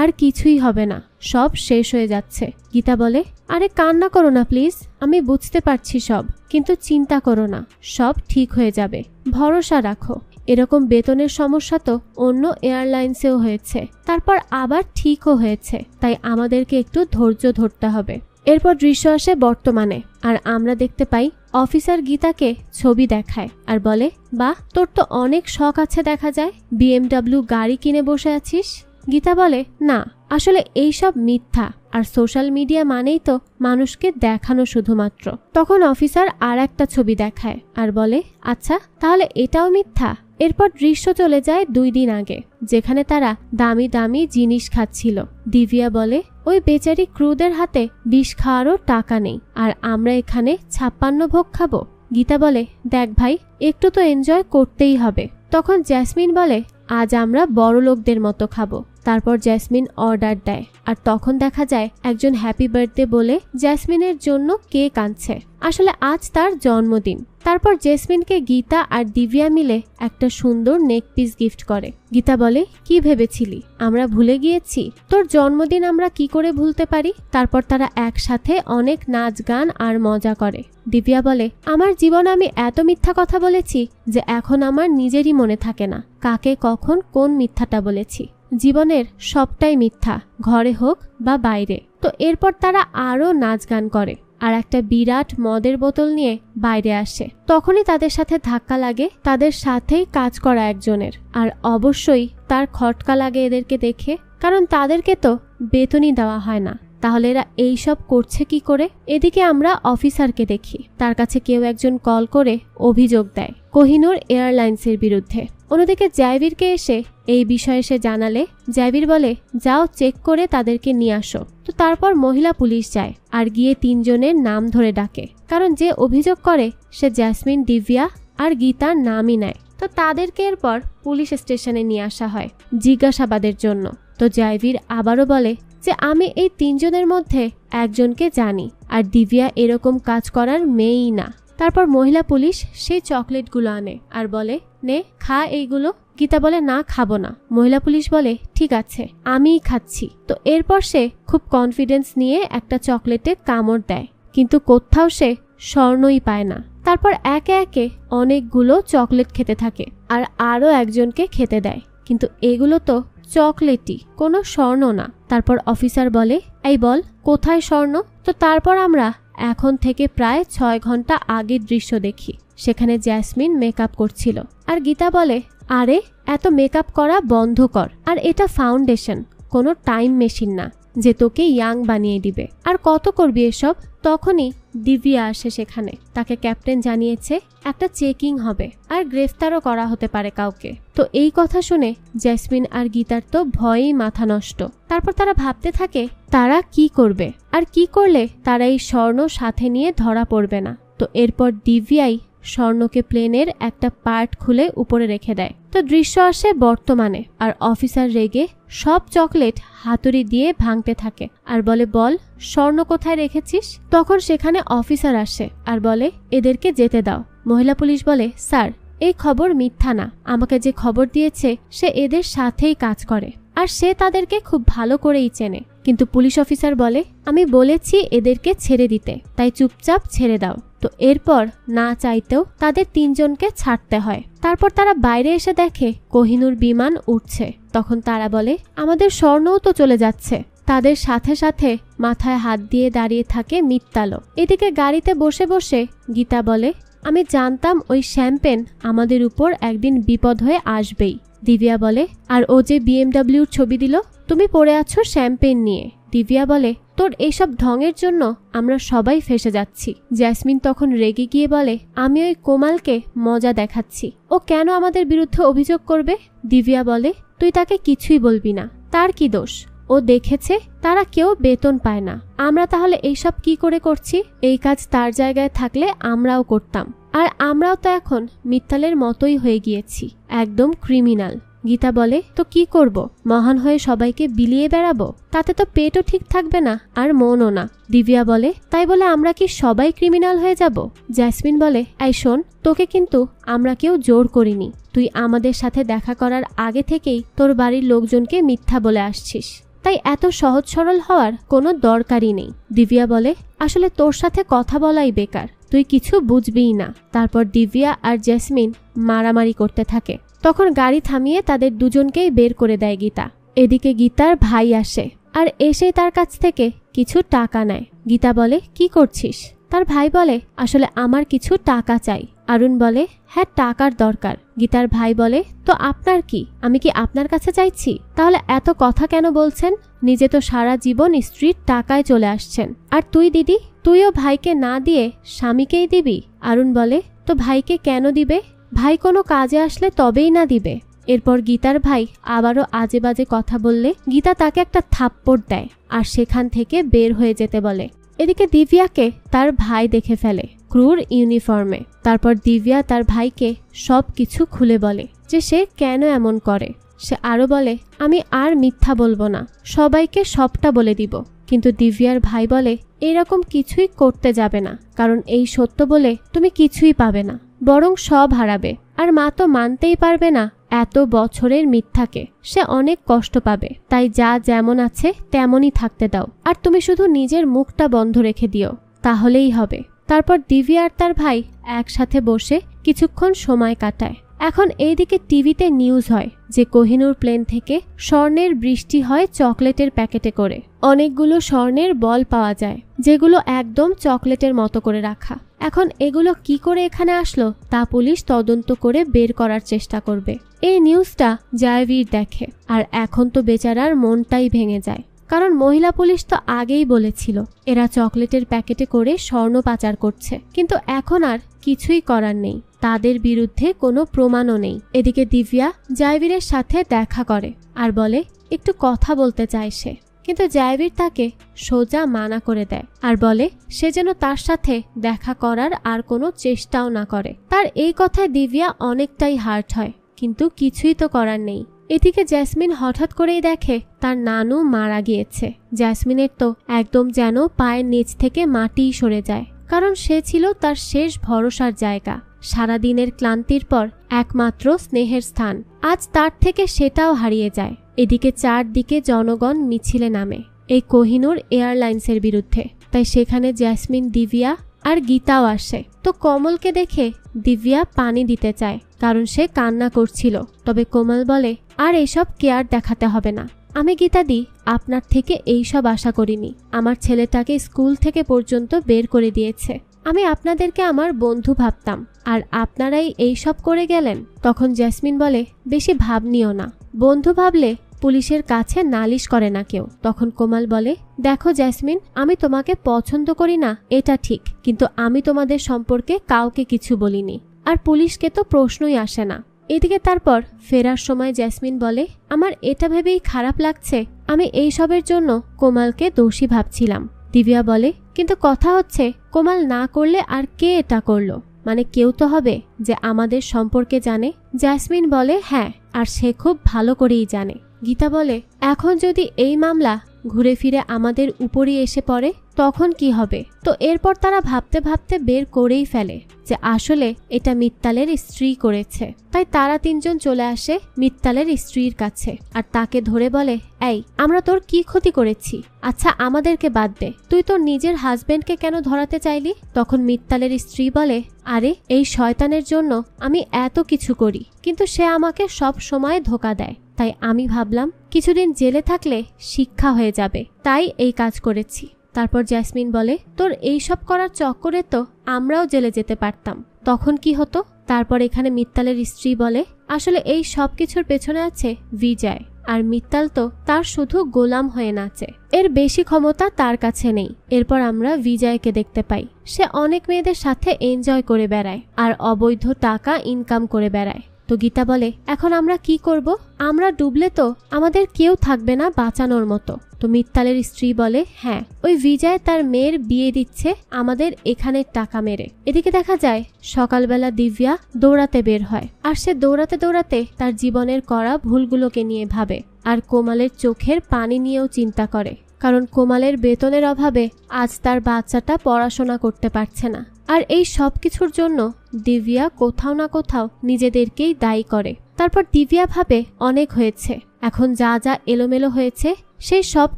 আর কিছুই হবে না, সব শেষ হয়ে যাচ্ছে। গীতা বলে, আরে কান্না করো না প্লিজ, আমি বুঝতে পারছি সব, কিন্তু চিন্তা করো না, সব ঠিক হয়ে যাবে, ভরসা রাখো। এরকম বেতনের সমস্যা তো অন্য এয়ারলাইন্সেও হয়েছে, তারপর আবার ঠিকও হয়েছে, তাই আমাদেরকে একটু ধৈর্য ধরতে হবে। এরপর দৃশ্য আসে বর্তমানে, আর আমরা দেখতে পাই অফিসার গীতাকে ছবি দেখায় আর বলে, বাহ, তোর তো অনেক শখ আছে দেখা যায়, BMW গাড়ি কিনে বসে আছিস। গীতা বলে, না, আসলে এইসব মিথ্যা, আর সোশ্যাল মিডিয়া মানেই তো মানুষকে দেখানো শুধুমাত্র। তখন অফিসার আর একটা ছবি দেখায় আর বলে, আচ্ছা তাহলে এটাও মিথ্যা। এরপর দৃশ্য চলে যায় 2 দিন আগে, যেখানে তারা দামি দামি জিনিস খাচ্ছিল। দিব্যা বলে, ওই বেচারি ক্রুদের হাতে বিষ খাওয়ারও টাকা নেই, আর আমরা এখানে 56 ভোগ খাবো। গীতা বলে, দেখ ভাই, একটু তো এনজয় করতেই হবে। তখন জেসমিন বলে, আজ আমরা বড় লোকদের মতো খাবো। তারপর জেসমিন অর্ডার দেয়, আর তখন দেখা যায় একজন হ্যাপি বার্থডে বলে জেসমিনের জন্য কেক আনছে। আসলে আজ তার জন্মদিন। তারপর জেসমিনকে গীতা আর দিব্যা মিলে একটা সুন্দর নেক পিস গিফট করে। গীতা বলে, কি ভেবেছিলি আমরা ভুলে গিয়েছি? তোর জন্মদিন আমরা কি করে ভুলতে পারি? তারপর তারা একসাথে অনেক নাচ গান আর মজা করে। দিব্যা বলে, আমার জীবনে আমি এত মিথ্যা কথা বলেছি যে এখন আমার নিজেরই মনে থাকে না কাকে কখন কোন মিথ্যাটা বলেছি। জীবনের সবটাই মিথ্যা, ঘরে হোক বা বাইরে। তো এরপর তারা আরো নাচ গান করে আর একটা বিরাট মদের বোতল নিয়ে বাইরে আসে। তখনই তাদের সাথে ধাক্কা লাগে তাদের সাথেই কাজ করা একজনের, আর অবশ্যই তার খটকা লাগে এদেরকে দেখে, কারণ তাদেরকে তো বেতনই দেওয়া হয় না। তাহলে এরা এইসব করছে কি করে? এদিকে আমরা অফিসারকে দেখি, তার কাছে কেউ একজন কল করে অভিযোগ দেয় কোহিনূর এয়ারলাইন্সের বিরুদ্ধে। অন্যদিকে জাইবিরকে এসে এই বিষয়ে সে জানালে জাইবির বলে, যাও চেক করে তাদেরকে নিয়ে আসো। তো তারপর মহিলা পুলিশ যায় আর গিয়ে 3 জনের নাম ধরে ডাকে, কারণ যে অভিযোগ করে সে জেসমিন, দিব্যা আর গীতার নামই নেয়। তো তাদেরকে এরপর পুলিশ স্টেশনে নিয়ে আসা হয় জিজ্ঞাসাবাদের জন্য। তো জাইবির আবারও বলে যে আমি এই 3 জনের মধ্যে একজনকে জানি, আর দিব্যা এরকম কাজ করার মেয়েই না। তারপর মহিলা পুলিশ সেই চকলেটগুলো আনে আর বলে, নে খা এইগুলো। গীতা বলে, না খাবো না। মহিলা পুলিশ বলে, ঠিক আছে আমিই খাচ্ছি। তো এরপর সে খুব কনফিডেন্স নিয়ে একটা চকলেটে কামড় দেয়, কিন্তু কোথাও সে স্বর্ণই পায় না। তারপর একে একে অনেকগুলো চকলেট খেতে থাকে আর আরো একজনকে খেতে দেয়, কিন্তু এগুলো তো চকলেটই, কোনো স্বর্ণ না। তারপর অফিসার বলে, এই বল কোথায় স্বর্ণ? তো তারপর আমরা এখন থেকে প্রায় 6 ঘন্টা আগের দৃশ্য দেখি। সেখানে জেসমিন মেকআপ করছিল আর গীতা বলে, আরে এত মেকআপ করা বন্ধ কর, আর এটা ফাউন্ডেশন, কোনো টাইম মেশিন না যে তোকে ইয়াং বানিয়ে দিবে, আর কত করবি এসব। তখনই দিব্যা আসে সেখানে, তাকে ক্যাপ্টেন জানিয়েছে একটা চেকিং হবে আর গ্রেফতারও করা হতে পারে কাউকে। তো এই কথা শুনে জেসমিন আর গীতার তো ভয়েই মাথা নষ্ট। তারপর তারা ভাবতে থাকে তারা কি করবে, আর কি করলে তারা এই স্বর্ণ সাথে নিয়ে ধরা পড়বে না। তো এরপর দিব্যাই স্বর্ণকে প্লেনের একটা পার্ট খুলে উপরে রেখে দেয়। তো দৃশ্য আসে বর্তমানে, আর অফিসার রেগে সব চকলেট হাতুড়ি দিয়ে ভাঙতে থাকে আর বলে, বল স্বর্ণ কোথায় রেখেছিস? তখন সেখানে অফিসার আসে আর বলে, এদেরকে যেতে দাও। মহিলা পুলিশ বলে, স্যার এই খবর মিথ্যা না, আমাকে যে খবর দিয়েছে সে এদের সাথেই কাজ করে আর সে তাদেরকে খুব ভালো করেই চেনে। কিন্তু পুলিশ অফিসার বলে, আমি বলেছি এদেরকে ছেড়ে দিতে, তাই চুপচাপ ছেড়ে দাও। তো এরপর না চাইতেও তাদের 3 জনকে ছাড়তে হয়। তারপর তারা বাইরে এসে দেখে কোহিনূর বিমান উঠছে। তখন তারা বলে, আমাদের স্বর্ণও তো চলে যাচ্ছে। তাদের সাথে সাথে মাথায় হাত দিয়ে দাঁড়িয়ে থাকে মিত্তালো। এদিকে গাড়িতে বসে বসে গীতা বলে, আমি জানতাম ওই শ্যাম্পেন আমাদের উপর একদিন বিপদ হয়ে আসবেই। দিব্যা বলে, আর ও যে BMW ছবি দিল, তুমি পড়ে আছো শ্যাম্পেন নিয়ে। দিব্যা বলে, তোর এইসব ঢঙের জন্য আমরা সবাই ফেসে যাচ্ছি। জেসমিন তখন রেগে গিয়ে বলে, আমি ওই কোমালকে মজা দেখাচ্ছি, ও কেন আমাদের বিরুদ্ধে অভিযোগ করবে? দিব্যা বলে, তুই তাকে কিছুই বলবি না, তার কি দোষ? ও দেখেছে তারা কেউ বেতন পায় না, আমরা তাহলে এইসব কি করে করছি? এই কাজ তার জায়গায় থাকলে আমরাও করতাম, আর আমরাও তো এখন মিত্তালের মতোই হয়ে গিয়েছি, একদম ক্রিমিনাল। গীতা বলে, তো কি করব? মহান হয়ে সবাইকে বিলিয়ে বেড়াবো? তাতে তো পেটও ঠিক থাকবে না আর মনও না। দিব্যা বলে, তাই বলে আমরা কি সবাই ক্রিমিনাল হয়ে যাব? জেসমিন বলে, এই শোন, তোকে কিন্তু আমরা কেউ জোর করিনি। তুই আমাদের সাথে দেখা করার আগে থেকেই তোর বাড়ির লোকজনকে মিথ্যা বলে আসছিস, তাই এত সহজ সরল হওয়ার কোনো দরকারই নেই। দিব্যা বলে, আসলে তোর সাথে কথা বলাই বেকার, তুই কিছু বুঝবিই না। তারপর দিব্যা আর জেসমিন মারামারি করতে থাকে। তখন গাড়ি থামিয়ে তাদের দুজনকেই বের করে দেয় গীতা। এদিকে গীতার ভাই আসে আর এসে তার কাছ থেকে কিছু টাকা নেয়। গীতা বলে, কি করছিস? তার ভাই বলে, আসলে আমার কিছু টাকা চাই। অরুণ বলে, হ্যাঁ টাকার দরকার। গীতার ভাই বলে, তো আপনার কি? আমি কি আপনার কাছে চাইছি? তাহলে এত কথা কেন বলছেন? নিজে তো সারা জীবন স্ত্রীর টাকায় চলে আসছেন, আর তুই দিদি, তুইও ভাইকে না দিয়ে স্বামীকেই দিবি? অরুণ বলে, তো ভাইকে কেন দিবে? ভাই কোনো কাজে আসলে তবেই না দিবে। এরপর গীতার ভাই আবারও আজে বাজে কথা বললে গীতা তাকে একটা থাপ্পড় দেয় আর সেখান থেকে বের হয়ে যেতে বলে। এদিকে দিব্যাকে তার ভাই দেখে ফেলে ক্রুর ইউনিফর্মে। তারপর দিব্যা তার ভাইকে সব কিছু খুলে বলে যে সে কেন এমন করে। সে আরো বলে, আমি আর মিথ্যা বলবো না, সবাইকে সবটা বলে দিব। কিন্তু দিব্যার ভাই বলে, এরকম কিছুই করতে যাবে না, কারণ এই সত্য বলে তুমি কিছুই পাবে না, বরং সব হারাবে। আর মা তো মানতেই পারবে না এত বছরের মিথ্যাকে, সে অনেক কষ্ট পাবে। তাই যা যেমন আছে তেমনই থাকতে দাও, আর তুমি শুধু নিজের মুখটা বন্ধ রেখে দিও, তাহলেই হবে। তারপর দিব্যা আর তার ভাই একসাথে বসে কিছুক্ষণ সময় কাটায়। এখন এইদিকে টিভিতে নিউজ হয় যে কোহিনূর প্লেন থেকে স্বর্ণের বৃষ্টি হয় চকলেটের প্যাকেটে করে। অনেকগুলো স্বর্ণের বল পাওয়া যায় যেগুলো একদম চকলেটের মতো করে রাখা। এখন এগুলো কি করে এখানে আসলো তা পুলিশ তদন্ত করে বের করার চেষ্টা করবে। এই নিউজটা জয়বীর দেখে আর এখন তো বেচারার মনটাই ভেঙে যায়, কারণ মহিলা পুলিশ তো আগেই বলেছিল এরা চকলেটের প্যাকেটে করে স্বর্ণ পাচার করছে, কিন্তু এখন আর কিছুই করার নেই, তাদের বিরুদ্ধে কোনো প্রমাণও নেই। এদিকে দিব্যা জয়বীরের সাথে দেখা করে আর বলে একটু কথা বলতে চায় সে, কিন্তু জয়বীর তাকে সোজা মানা করে দেয় আর বলে সে যেন তার সাথে দেখা করার আর কোনো চেষ্টাও না করে। তার এই কথায় দিব্যা অনেকটাই হার্ট হয়, কিন্তু কিছুই তো করার নেই। এদিকে জেসমিন হঠাৎ করেই দেখে তার নানু মারা গিয়েছে। জেসমিনের তো একদম যেন পায়ের নিচ থেকে মাটিই সরে যায়, কারণ সে ছিল তার শেষ ভরসার জায়গা, সারাদিনের ক্লান্তির পর একমাত্র স্নেহের স্থান। আজ তার থেকে সেটাও হারিয়ে যায়। এদিকে চারদিকে জনগণ মিছিলে নামে এই কোহিনূর এয়ারলাইন্সের বিরুদ্ধে, তাই সেখানে জেসমিন, দিব্যা আর গীতাও আসে। তো কমলকে দেখে দিব্যা পানি দিতে চায়, কারণ সে কান্না করছিল। তবে কোমল বলে, আর এইসব কেয়ার দেখাতে হবে না, আমি গীতাদি আপনার থেকে এইসব আশা করিনি। আমার ছেলেটাকে স্কুল থেকে পর্যন্ত বের করে দিয়েছে, আমি আপনাদেরকে আমার বন্ধু ভাবতাম, আর আপনারাই এইসব করে গেলেন। তখন জেসমিন বলে, বেশি ভাব নিও না, বন্ধু ভাবলে পুলিশের কাছে নালিশ করে না কেউ। তখন কোমল বলে, দেখো জেসমিন, আমি তোমাকে পছন্দ করি না এটা ঠিক, কিন্তু আমি তোমাদের সম্পর্কে কাউকে কিছু বলিনি, আর পুলিশকে তো প্রশ্নই আসে না। এদিকে তারপর ফেরার সময় জেসমিন বলে, আমার এটা ভেবেই খারাপ লাগছে আমি এইসবের জন্য কোমলকে দোষী ভাবছিলাম। দিব্যা বলে, কিন্তু কথা হচ্ছে কোমল না করলে আর কে এটা করলো? মানে কেউ তো হবে যে আমাদের সম্পর্কে জানে। জেসমিন বলে, হ্যাঁ, আর সে খুব ভালো করেই জানে। গীতা বলে, এখন যদি এই মামলা ঘুরে ফিরে আমাদের উপরই এসে পড়ে তখন কি হবে? তো এরপর তারা ভাবতে ভাবতে বের করেই ফেলে যে আসলে এটা মিত্তালের স্ত্রী করেছে। তাই তারা তিনজন চলে আসে মিত্তালের স্ত্রীর কাছে আর তাকে ধরে বলে, এই আমরা তোর কি ক্ষতি করেছি? আচ্ছা আমাদেরকে বাদ দে, তুই তোর নিজের হাজবেন্ডকে কেন ধরাতে চাইলি? তখন মিত্তালের স্ত্রী বলে, আরে এই শয়তানের জন্য আমি এত কিছু করি, কিন্তু সে আমাকে সব সময় ধোঁকা দেয়, তাই আমি ভাবলাম কিছুদিন জেলে থাকলে শিক্ষা হয়ে যাবে, তাই এই কাজ করেছি। তারপর জেসমিন বলে, তোর এইসব করার চক্করে তো আমরাও জেলে যেতে পারতাম, তখন কি হতো? তারপর এখানে মিত্তালের স্ত্রী বলে, আসলে এই সব কিছুর পেছনে আছে বিজয়, আর মিত্তাল তো তার শুধু গোলাম হয়ে নাচে, এর বেশি ক্ষমতা তার কাছে নেই। এরপর আমরা বিজয়কে দেখতে পাই, সে অনেক মেয়েদের সাথে এনজয় করে বেড়ায় আর অবৈধ টাকা ইনকাম করে বেড়ায়। তো গীতা বলে, এখন আমরা কি করব? আমরা ডুবলে তো আমাদের কেউ থাকবে না বাঁচানোর মতো। তো মিত্তালের স্ত্রী বলে, হ্যাঁ, ওই বিজয় তার মেয়ের বিয়ে দিচ্ছে আমাদের এখানে টাকা মেরে। এদিকে দেখা যায় সকালবেলা দিব্যা দৌড়াতে বের হয়, আর সে দৌড়াতে দৌড়াতে তার জীবনের করা ভুলগুলোকে নিয়ে ভাবে, আর কোমালের চোখের পানি নিয়েও চিন্তা করে, কারণ কোমালের বেতনের অভাবে আজ তার বাচ্চাটা পড়াশোনা করতে পারছে না। আর এই সব কিছুর জন্য দিব্যা কোথাও না কোথাও নিজেদেরকেই দায়ী করে। তারপর দিব্যা ভাবে অনেক হয়েছে, এখন যা যা এলোমেলো হয়েছে সেই সব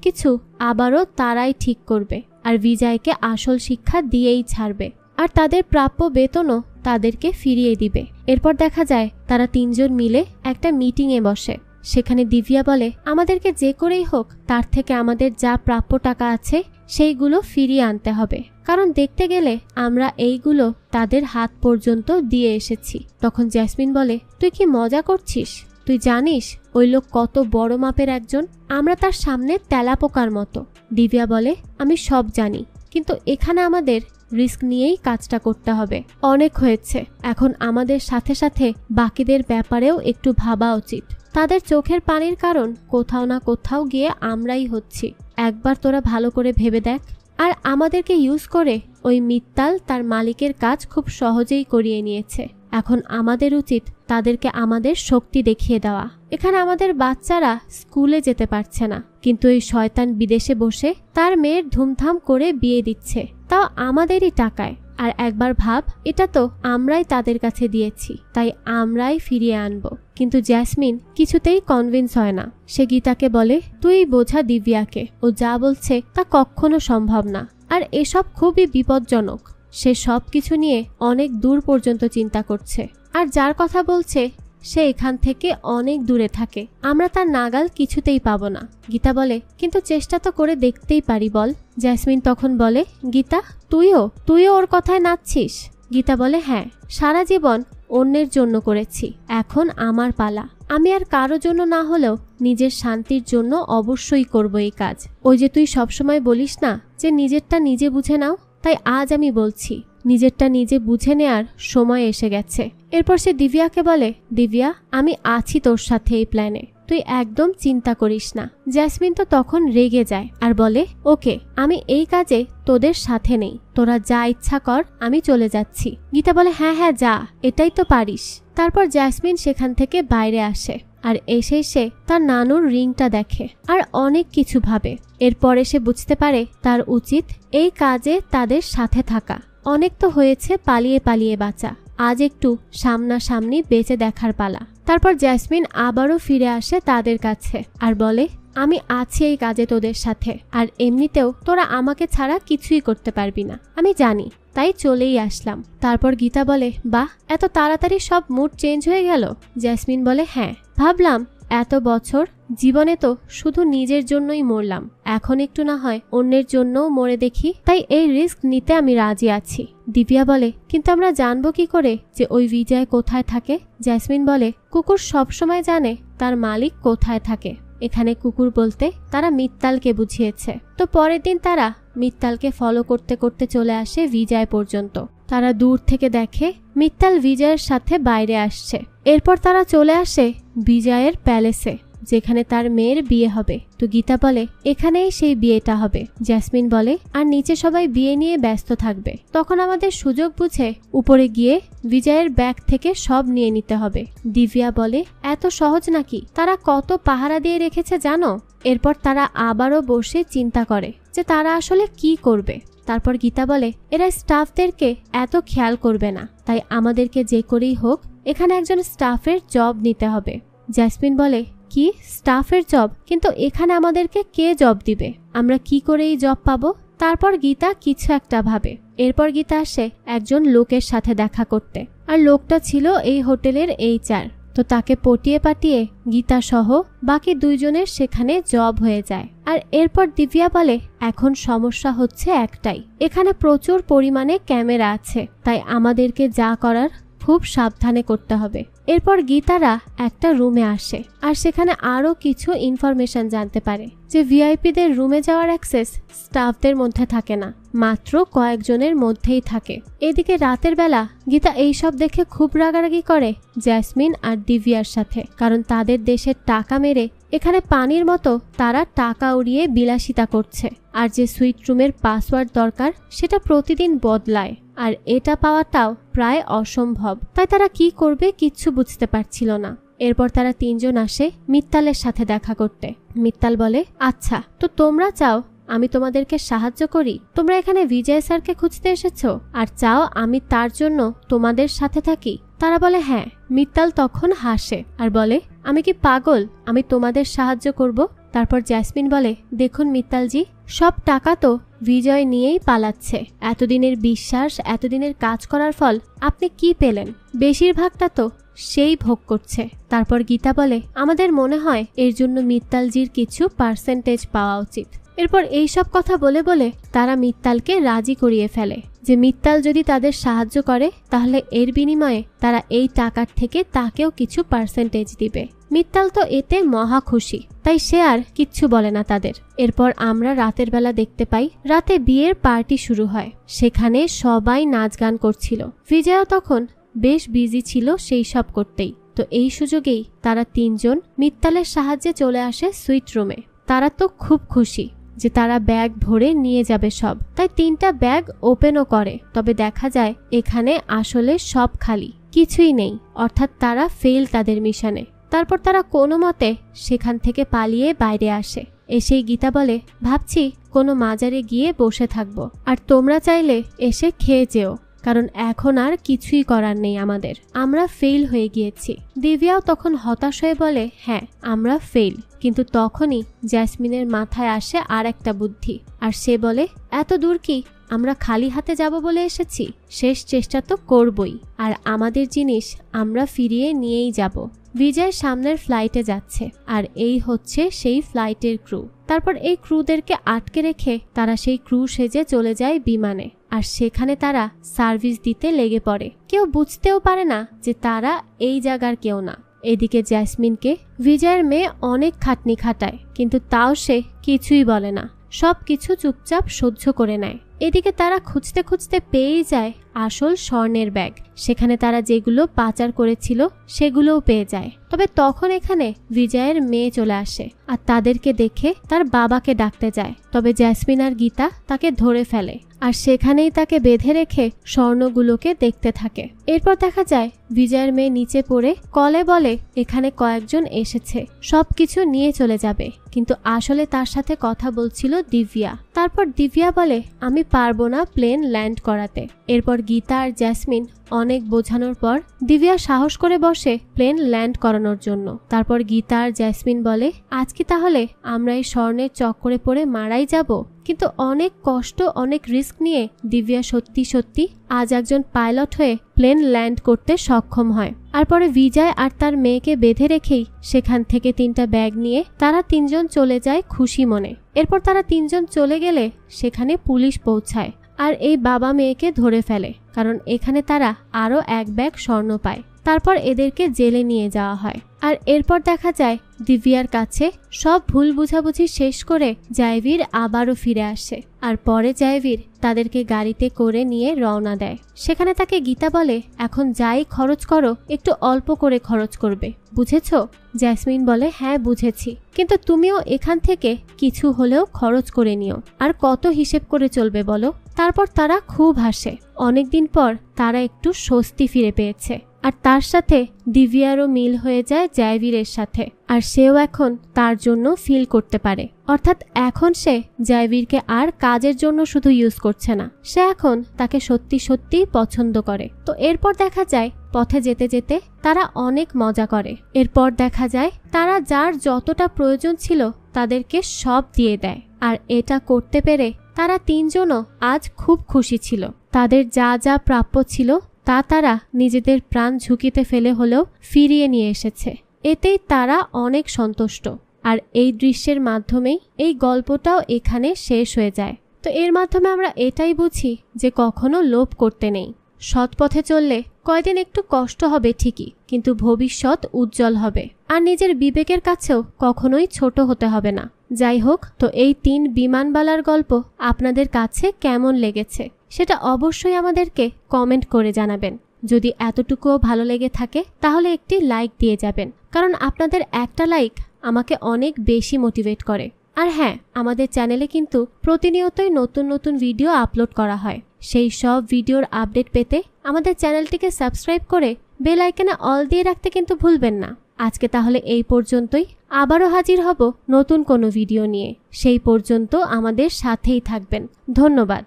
কিছু আবারও তারাই ঠিক করবে, আর বিজয়কে আসল শিক্ষা দিয়েই ছাড়বে, আর তাদের প্রাপ্য বেতনও তাদেরকে ফিরিয়ে দিবে। এরপর দেখা যায় তারা তিনজন মিলে একটা মিটিংয়ে বসে। সেখানে দিব্যা বলে, আমাদেরকে যে করেই হোক তার থেকে আমাদের যা প্রাপ্য টাকা আছে সেইগুলো ফিরিয়ে আনতে হবে, কারণ দেখতে গেলে আমরা এইগুলো তাদের হাত পর্যন্ত দিয়ে এসেছি। তখন জেসমিন বলে, তুই কি মজা করছিস? তুই জানিস ওই লোক কত বড় মাপের একজন? আমরা তার সামনে তেলাপোকার মতো। দিব্যা বলে, আমি সব জানি, কিন্তু এখানে আমাদের রিস্ক নিয়েই কাজটা করতে হবে। অনেক হয়েছে, এখন আমাদের সাথে সাথে বাকিদের ব্যাপারেও একটু ভাবা উচিত। তাদের চোখের পানির কারণ কোথাও না কোথাও গিয়ে আমরাই হচ্ছি। একবার তোরা ভালো করে ভেবে দেখ। আর আমাদেরকে ইউজ করে ওই মিত্তাল তার মালিকের কাজ খুব সহজেই করিয়ে নিয়েছে। এখন আমাদের উচিত তাদেরকে আমাদের শক্তি দেখিয়ে দেওয়া। এখানে আমাদের বাচ্চারা স্কুলে যেতে পারছে না, কিন্তু এই শয়তান বিদেশে বসে তার মেয়ের ধুমধাম করে বিয়ে দিচ্ছে, তাও আমাদেরই টাকায়। আর একবার ভাব, এটা তো আমরাই তাদের কাছে দিয়েছি, তাই আমরাই ফিরিয়ে আনবো। কিন্তু জেসমিন কিছুতেই কনভিন্স হয় না। সে গীতাকে বলে, তুই বোঝা দিব্যাকে, ও যা বলছে তা কখনো সম্ভব না, আর এসব খুবই বিপজ্জনক। সে সব কিছু নিয়ে অনেক দূর পর্যন্ত চিন্তা করছে, আর যার কথা বলছে সে এখান থেকে অনেক দূরে থাকে। আমরা তার নাগাল কিছুতেই পাবো না। গীতা বলে, কিন্তু চেষ্টা তো করে দেখতেই পারি, বল। জেসমিন তখন বলে, গীতা তুইও ওর কথায় নাচছিস? গীতা বলে, হ্যাঁ, সারা জীবন অন্যের জন্য করেছি, এখন আমার পালা। আমি আর কারো জন্য না হলেও নিজের শান্তির জন্য অবশ্যই করব এই কাজ। ওই যে তুই সবসময় বলিস না যে নিজেরটা নিজে বুঝে নাও, তাই আজ আমি বলছি, নিজেরটা নিজে বুঝে নেয়ার সময় এসে গেছে। এরপর সে দিব্যাকে বলে, দিব্যা, আমি আছি তোর সাথে এই প্ল্যানে, তুই একদম চিন্তা করিস না। জেসমিন তো তখন রেগে যায় আর বলে, ওকে, আমি এই কাজে তোদের সাথে নেই, তোরা যা ইচ্ছা কর, আমি চলে যাচ্ছি। গীতা বলে, হ্যাঁ হ্যাঁ যা, এটাই তো পারিস। তারপর জেসমিন সেখান থেকে বাইরে আসে, আর এসে সে তার নানুর রিংটা দেখে আর অনেক কিছু ভাবে। এরপরে সে বুঝতে পারে তার উচিত এই কাজে তাদের সাথে থাকা। অনেক তো হয়েছে পালিয়ে পালিয়ে বাঁচা, আজ একটু সামনাসামনি বেঁচে দেখার পালা। তারপর জেসমিন আবারও ফিরে আসে তাদের কাছে আর বলে, আমি আছি এই কাজে তোদের সাথে, আর এমনিতেও তোরা আমাকে ছাড়া কিছুই করতে পারবি না, আমি জানি, তাই চলেই আসলাম। তারপর গীতা বলে, বাহ, এত তাড়াতাড়ি সব মুড চেঞ্জ হয়ে গেল। জেসমিন বলে, হ্যাঁ, ভাবলাম এত বছর জীবনে তো শুধু নিজের জন্যই মরলাম, এখন একটু না হয় অন্যের জন্যও মরে দেখি, তাই এই রিস্ক নিতে আমি রাজি আছি। দিব্যা বলে, কিন্তু আমরা জানবো কি করে যে ওই বিজয় কোথায় থাকে? জেসমিন বলে, কুকুর সবসময় জানে তার মালিক কোথায় থাকে। এখানে কুকুর বলতে তারা মিত্তালকে বুঝিয়েছে। তো পরের দিন তারা মিত্তালকে ফলো করতে করতে চলে আসে বিজয় পর্যন্ত। তারা দূর থেকে দেখে মিত্তাল বিজয়ের সাথে বাইরে আসছে। এরপর তারা চলে আসে বিজয়ের প্যালেসে, যেখানে তার মেয়ের বিয়ে হবে। তো গীতা বলে, এখানেই সেই বিয়েটা হবে। জেসমিন বলে, আর নিচে সবাই বিয়ে নিয়ে ব্যস্ত থাকবে, তখন আমাদের সুযোগ বুঝে উপরে গিয়ে বিজয়ের ব্যাগ থেকে সব নিয়ে নিতে হবে। দিব্যা বলে, এত সহজ নাকি? তারা কত পাহারা দিয়ে রেখেছে জানো? এরপর তারা আবারও বসে চিন্তা করে যে তারা আসলে কি করবে। তারপর গীতা বলে, এরা স্টাফদেরকে এত খেয়াল করবে না, তাই আমাদেরকে যে করেই হোক এখানে একজন স্টাফের জব নিতে হবে। জেসমিন বলে, কি স্টাফের জব? কিন্তু এখানে আমাদেরকে কে জব দিবে? আমরা কি করে এই জব পাবো? তারপর গীতা কিছু একটা ভাবে। এরপর গীতা আসে একজন লোকের সাথে দেখা করতে, আর লোকটা ছিল এই হোটেলের HR। তো তাকে পটিয়ে পাটিয়ে গীতা সহ বাকি দুইজনের সেখানে জব হয়ে যায়। আর এরপর দিব্যা বলে, এখন সমস্যা হচ্ছে একটাই, এখানে প্রচুর পরিমাণে ক্যামেরা আছে, তাই আমাদেরকে যা করার খুব সাবধানে করতে হবে। এরপর গীতারা একটা রুমে আসে, আর সেখানে আরো কিছু ইনফরমেশন জানতে পারে যে ভিআইপিদের রুমে যাওয়ার অ্যাক্সেস স্টাফদের মধ্যে থাকে না, মাত্র কয়েকজনের মধ্যেই থাকে। এদিকে রাতের বেলা গীতা এইসব দেখে খুব রাগারাগি করে জ্যাসমিন আর দিব্যার সাথে, কারণ তাদের দেশের টাকা মেরে এখানে পানির মতো তারা টাকা উড়িয়ে বিলাসিতা করছে, আর যে সুইট রুমের পাসওয়ার্ড দরকার সেটা প্রতিদিন বদলায়, আর এটা পাওয়াটাও প্রায় অসম্ভব। তাই তারা কি করবে কিচ্ছু বুঝতে পারছিল না। এরপর তারা তিনজন আসে মিত্তালের সাথে দেখা করতে। মিত্তাল বলে, আচ্ছা তো তোমরা চাও আমি তোমাদেরকে সাহায্য করি? তোমরা এখানে বিজয় স্যারকে খুঁজতে এসেছো আর চাও আমি তার জন্য তোমাদের সাথে থাকি? তারা বলে হ্যাঁ। মিত্তাল তখন হাসে আর বলে, আমি কি পাগল আমি তোমাদের সাহায্য করব? তারপর জ্যাসমিন বলে, দেখুন মিত্তালজি, সব টাকা তো বিজয় নিয়েই পালাচ্ছে। এতদিনের বিশ্বাস, এতদিনের কাজ করার ফল আপনি কি পেলেন? বেশিরভাগটা তো সেই ভোগ করছে। তারপর গীতা বলে, আমাদের মনে হয় এর জন্য মিত্তালজির কিছু পার্সেন্টেজ পাওয়া উচিত। এরপর এইসব কথা বলে বলে তারা মিত্তালকে রাজি করিয়ে ফেলে যে মিত্তাল যদি তাদের সাহায্য করে তাহলে এর বিনিময়ে তারা এই টাকার থেকে তাকেও কিছু পার্সেন্টেজ দিবে। মিত্তাল তো এতে মহা খুশি, তাই সে আর কিচ্ছু বলে না তাদের। এরপর আমরা রাতের বেলা দেখতে পাই রাতে বিয়ের পার্টি শুরু হয়। সেখানে সবাই নাচ গান করছিল। বিজয়া তখন বেশ বিজি ছিল সেই সব করতেই। তো এই সুযোগেই তারা তিনজন মিত্তালের সাহায্যে চলে আসে সুইট রুমে। তারা তো খুব খুশি যে তারা ব্যাগ ভরে নিয়ে যাবে সব, তাই 3টা ব্যাগ ওপেনও করে। তবে দেখা যায় এখানে আসলে সব খালি, কিছুই নেই, অর্থাৎ তারা ফেল তাদের মিশনে। তারপর তারা কোনো মতে সেখান থেকে পালিয়ে বাইরে আসে। এসেই গীতা বলে, ভাবছি কোনো মাজারে গিয়ে বসে থাকবো, আর তোমরা চাইলে এসে খেয়ে যেও, কারণ এখন আর কিছুই করার নেই আমাদের, আমরা ফেল হয়ে গিয়েছি। দিব্যাও তখন হতাশ হয়ে বলে, হ্যাঁ আমরা ফেল। কিন্তু তখনই জ্যাসমিনের মাথায় আসে আর একটা বুদ্ধি, আর সে বলে, এত দূর কি আমরা খালি হাতে যাব বলে এসেছি? শেষ চেষ্টা তো করবই, আর আমাদের জিনিস আমরা ফিরিয়ে নিয়েই যাব। বিজয় সামনের ফ্লাইটে যাচ্ছে, আর এই হচ্ছে সেই ফ্লাইটের ক্রু। তারপর এই ক্রুদেরকে আটকে রেখে তারা সেই ক্রু সেজে চলে যায় বিমানে, আর সেখানে তারা সার্ভিস দিতে লেগে পড়ে। কেউ বুঝতেও পারে না যে তারা এই জায়গার কেউ না। এদিকে জ্যাসমিনকে বিজয়ের মেয়ে অনেক খাটনি খাটায়, কিন্তু তাও সে কিছুই বলে না, সব কিছু চুপচাপ সহ্য করে নেয়। এদিকে তারা খুঁজতে খুঁজতে পেয়েই যায় আসল স্বর্ণের ব্যাগ। সেখানে তারা যেগুলো পাচার করেছিল সেগুলোও পেয়ে যায়। তবে তখন এখানে বিজয়ের মেয়ে চলে আসে আর তাদেরকে দেখে তার বাবাকে ডাকতে যায়। তবে জ্যাসমিন আর গীতা তাকে ধরে ফেলে, আর সেখানেই তাকে বেঁধে রেখে স্বর্ণগুলোকে দেখতে থাকে। এরপর দেখা যায় বিজয়ের মেয়ে নিচে পড়ে কলে বলে, এখানে কয়েকজন এসেছে, সবকিছু নিয়ে চলে যাবে। কিন্তু আসলে তার সাথে কথা বলছিল দিব্যা। তারপর দিব্যা বলে, আমি পারবো না প্লেন ল্যান্ড করাতে। এরপর গীতা আর জ্যাসমিন অনেক বোঝানোর পর দিব্যা সাহস করে বসে প্লেন ল্যান্ড করানোর জন্য। তারপর গীতা আর জ্যাসমিন বলে, আজকে তাহলে আমরা এই স্বর্ণের চক্করে পড়ে মারাই যাব। কিন্তু অনেক কষ্ট, অনেক রিস্ক নিয়ে দিব্যা সত্যি সত্যি আজ একজন পাইলট হয়ে প্লেন ল্যান্ড করতে সক্ষম হয়। আর পরে বিজয় আর তার মেয়েকে বেঁধে রেখেই সেখান থেকে 3টা ব্যাগ নিয়ে তারা তিনজন চলে যায় খুশি মনে। এরপর তারা তিনজন চলে গেলে সেখানে পুলিশ পৌঁছায় আর এই বাবা মেয়েকে ধরে ফেলে, কারণ এখানে তারা আরো 1 ব্যাগ স্বর্ণ পায়। তারপর এদেরকে জেলে নিয়ে যাওয়া হয়। আর এরপর দেখা যায় দিব্যার কাছে সব ভুল বুঝাবুঝি শেষ করে জায়বীর আবারও ফিরে আসে। আর পরে জায়বীর তাদেরকে গাড়িতে করে নিয়ে রওনা দেয়। সেখানে তাকে গীতা বলে, এখন যাই খরচ করো একটু অল্প করে খরচ করবে, বুঝেছো? জ্যাসমিন বলে, হ্যাঁ বুঝেছি, কিন্তু তুমিও এখান থেকে কিছু হলেও খরচ করে নিও। আর কত হিসেব করে চলবে বলো? তারপর তারা খুব হাসে। অনেকদিন পর তারা একটু স্বস্তি ফিরে পেয়েছে। আর তার সাথে দিব্যারও মিল হয়ে যায় জায়বীরের সাথে, আর সেও এখন তার জন্য ফিল করতে পারে। অর্থাৎ এখন সে জায়বীরকে আর কাজের জন্য শুধু ইউজ করছে না, সে এখন তাকে সত্যি সত্যি পছন্দ করে। তো এরপর দেখা যায় পথে যেতে যেতে তারা অনেক মজা করে। এরপর দেখা যায় তারা যার যতটা প্রয়োজন ছিল তাদেরকে সব দিয়ে দেয়। আর এটা করতে পেরে তারা তিনজনও আজ খুব খুশি ছিল। তাদের যা যা প্রাপ্য ছিল তা তারা নিজেদের প্রাণ ঝুঁকিতে ফেলে হলেও ফিরিয়ে নিয়ে এসেছে। এতেই তারা অনেক সন্তুষ্ট। আর এই দৃশ্যের মাধ্যমেই এই গল্পটাও এখানে শেষ হয়ে যায়। তো এর মাধ্যমে আমরা এটাই বুঝি যে কখনো লোভ করতে নেই। সৎ পথে চললে কয়দিন একটু কষ্ট হবে ঠিকই, কিন্তু ভবিষ্যৎ উজ্জ্বল হবে। আর নিজের বিবেকের কাছেও কখনোই ছোট হতে হবে না। যাই হোক, তো এই 3 বিমানবালার গল্প আপনাদের কাছে কেমন লেগেছে সেটা অবশ্যই আমাদেরকে কমেন্ট করে জানাবেন। যদি এতটুকুও ভালো লেগে থাকে তাহলে একটি লাইক দিয়ে যাবেন, কারণ আপনাদের একটা লাইক আমাকে অনেক বেশি মোটিভেট করে। আর হ্যাঁ, আমাদের চ্যানেলে কিন্তু প্রতিনিয়তই নতুন নতুন ভিডিও আপলোড করা হয়। সেই সব ভিডিওর আপডেট পেতে আমাদের চ্যানেলটিকে সাবস্ক্রাইব করে বেল আইকনে অল দিয়ে রাখতে কিন্তু ভুলবেন না। আজকে তাহলে এই পর্যন্তই, আবারও হাজির হব নতুন কোনো ভিডিও নিয়ে। সেই পর্যন্ত আমাদের সাথেই থাকবেন। ধন্যবাদ।